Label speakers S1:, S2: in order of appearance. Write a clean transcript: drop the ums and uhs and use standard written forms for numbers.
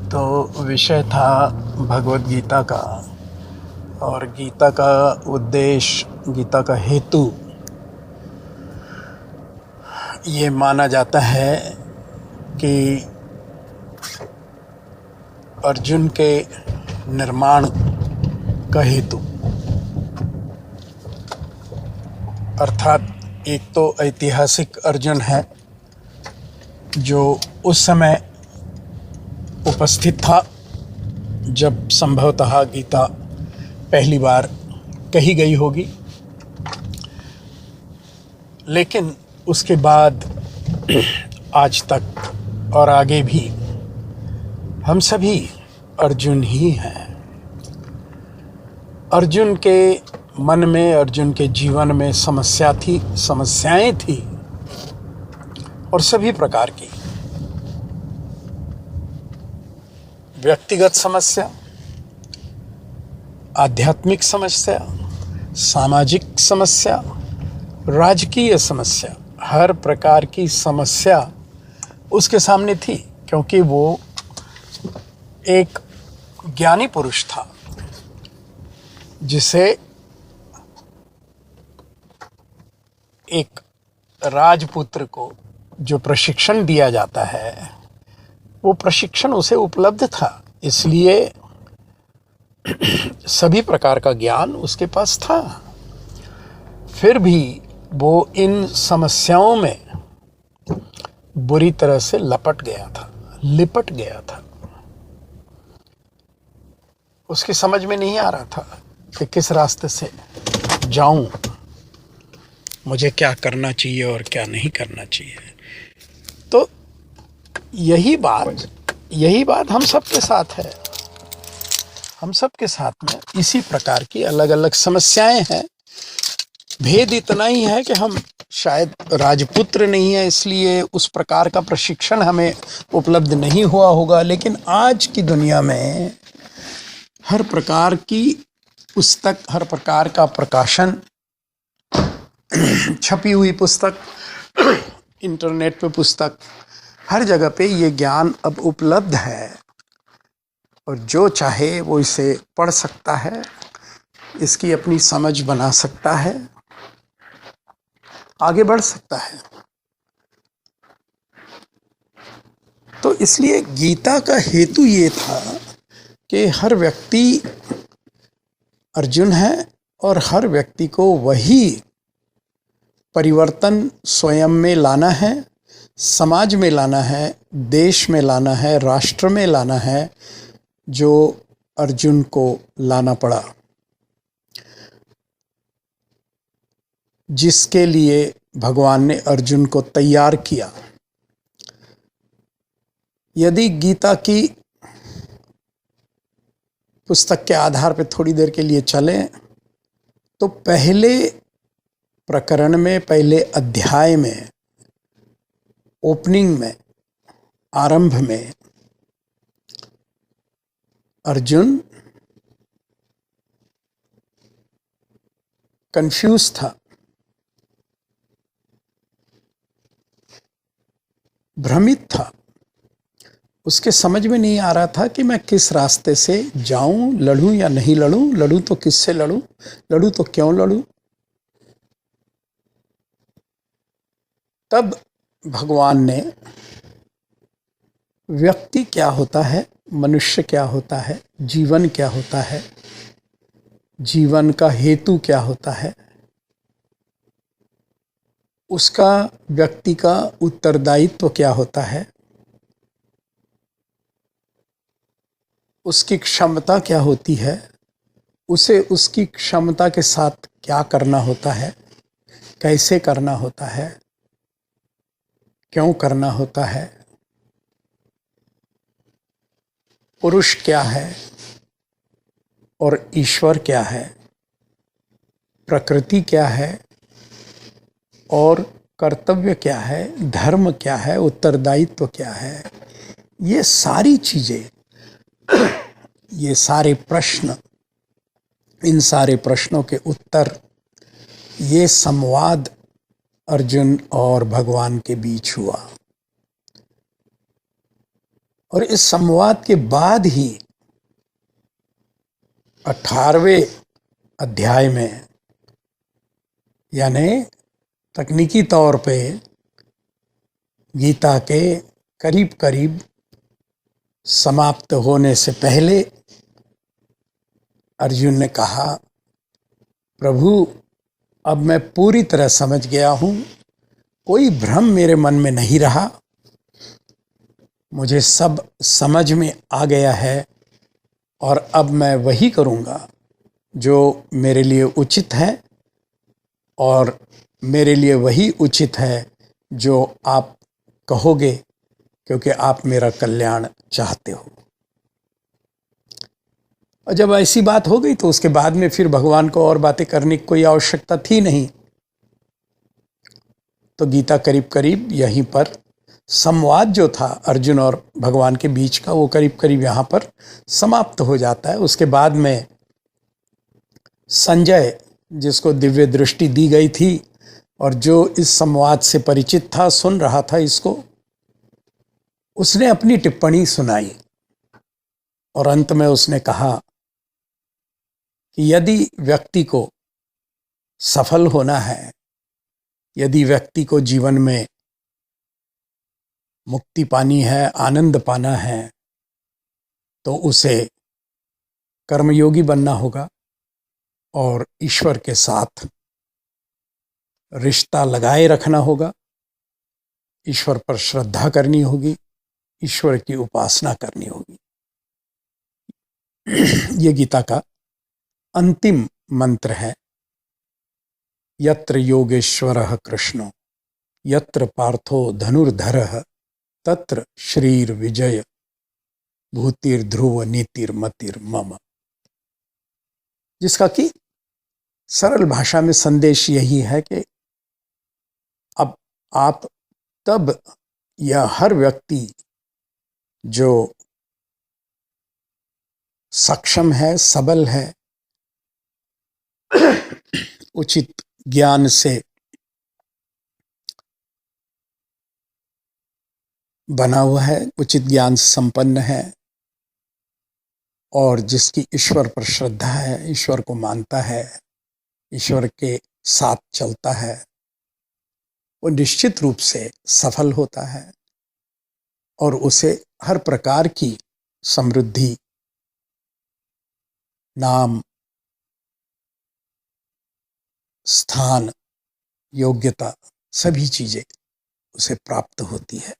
S1: तो विषय था भगवद गीता का। और गीता का उद्देश्य, गीता का हेतु ये माना जाता है कि अर्जुन के निर्माण का हेतु, अर्थात एक तो ऐतिहासिक अर्जुन है जो उस समय उपस्थित था जब संभवतः गीता पहली बार कही गई होगी, लेकिन उसके बाद आज तक और आगे भी हम सभी अर्जुन ही हैं। अर्जुन के मन में, अर्जुन के जीवन में समस्याएं थी और सभी प्रकार की। व्यक्तिगत समस्या, आध्यात्मिक समस्या, सामाजिक समस्या, राजकीय समस्या, हर प्रकार की समस्या उसके सामने थी, क्योंकि वो एक ज्ञानी पुरुष था जिसे एक राजपुत्र को जो प्रशिक्षण दिया जाता है वो प्रशिक्षण उसे उपलब्ध था, इसलिए सभी प्रकार का ज्ञान उसके पास था। फिर भी वो इन समस्याओं में बुरी तरह से लिपट गया था। उसकी समझ में नहीं आ रहा था कि किस रास्ते से जाऊं, मुझे क्या करना चाहिए और क्या नहीं करना चाहिए। तो यही बात हम सबके साथ है। हम सबके साथ में इसी प्रकार की अलग अलग समस्याएं हैं। भेद इतना ही है कि हम शायद राजपुत्र नहीं है, इसलिए उस प्रकार का प्रशिक्षण हमें उपलब्ध नहीं हुआ होगा, लेकिन आज की दुनिया में हर प्रकार की पुस्तक, हर प्रकार का प्रकाशन, छपी हुई पुस्तक, इंटरनेट पे पुस्तक, हर जगह पे ये ज्ञान अब उपलब्ध है और जो चाहे वो इसे पढ़ सकता है, इसकी अपनी समझ बना सकता है, आगे बढ़ सकता है। तो इसलिए गीता का हेतु ये था कि हर व्यक्ति अर्जुन है और हर व्यक्ति को वही परिवर्तन स्वयं में लाना है, समाज में लाना है, देश में लाना है, राष्ट्र में लाना है, जो अर्जुन को लाना पड़ा, जिसके लिए भगवान ने अर्जुन को तैयार किया। यदि गीता की पुस्तक के आधार पर थोड़ी देर के लिए चलें तो पहले प्रकरण में, पहले अध्याय में, ओपनिंग में, आरंभ में अर्जुन कंफ्यूज था, भ्रमित था। उसके समझ में नहीं आ रहा था कि मैं किस रास्ते से जाऊं, लड़ूं या नहीं लड़ूं, लड़ूं तो किससे लड़ूं, लड़ूं तो क्यों लड़ूं। तब भगवान ने व्यक्ति क्या होता है, मनुष्य क्या होता है, जीवन क्या होता है, जीवन का हेतु क्या होता है, उसका व्यक्ति का उत्तरदायित्व क्या होता है, उसकी क्षमता क्या होती है, उसे उसकी क्षमता के साथ क्या करना होता है, कैसे करना होता है, क्यों करना होता है, पुरुष क्या है और ईश्वर क्या है, प्रकृति क्या है और कर्तव्य क्या है, धर्म क्या है, उत्तरदायित्व क्या है। ये सारी चीजें, ये सारे प्रश्न, इन सारे प्रश्नों के उत्तर, ये संवाद अर्जुन और भगवान के बीच हुआ। और इस संवाद के बाद ही 18वें अध्याय में, यानी तकनीकी तौर पे गीता के करीब करीब समाप्त होने से पहले, अर्जुन ने कहा, प्रभु अब मैं पूरी तरह समझ गया हूं, कोई भ्रम मेरे मन में नहीं रहा, मुझे सब समझ में आ गया है और अब मैं वही करूंगा जो मेरे लिए उचित है, और मेरे लिए वही उचित है जो आप कहोगे, क्योंकि आप मेरा कल्याण चाहते हो। और जब ऐसी बात हो गई तो उसके बाद में फिर भगवान को और बातें करने की कोई आवश्यकता थी नहीं। तो गीता करीब करीब यहीं पर, संवाद जो था अर्जुन और भगवान के बीच का, वो करीब करीब यहाँ पर समाप्त हो जाता है। उसके बाद में संजय, जिसको दिव्य दृष्टि दी गई थी और जो इस संवाद से परिचित था, सुन रहा था इसको, उसने अपनी टिप्पणी सुनाई और अंत में उसने कहा कि यदि व्यक्ति को सफल होना है, यदि व्यक्ति को जीवन में मुक्ति पानी है, आनंद पाना है, तो उसे कर्मयोगी बनना होगा और ईश्वर के साथ रिश्ता लगाए रखना होगा, ईश्वर पर श्रद्धा करनी होगी, ईश्वर की उपासना करनी होगी। ये गीता का अंतिम मंत्र है। यत्र योगेश्वरः कृष्णो यत्र पार्थो धनुर्धरः तत्र श्रीर विजय भूतिर्ध्रुव नीतिर्मतिर्मम। जिसका कि सरल भाषा में संदेश यही है कि अब आप तब, या हर व्यक्ति जो सक्षम है, सबल है, उचित ज्ञान से बना हुआ है, उचित ज्ञान से संपन्न है, और जिसकी ईश्वर पर श्रद्धा है, ईश्वर को मानता है, ईश्वर के साथ चलता है, वो निश्चित रूप से सफल होता है और उसे हर प्रकार की समृद्धि, नाम, स्थान, योग्यता, सभी चीजें उसे प्राप्त होती है।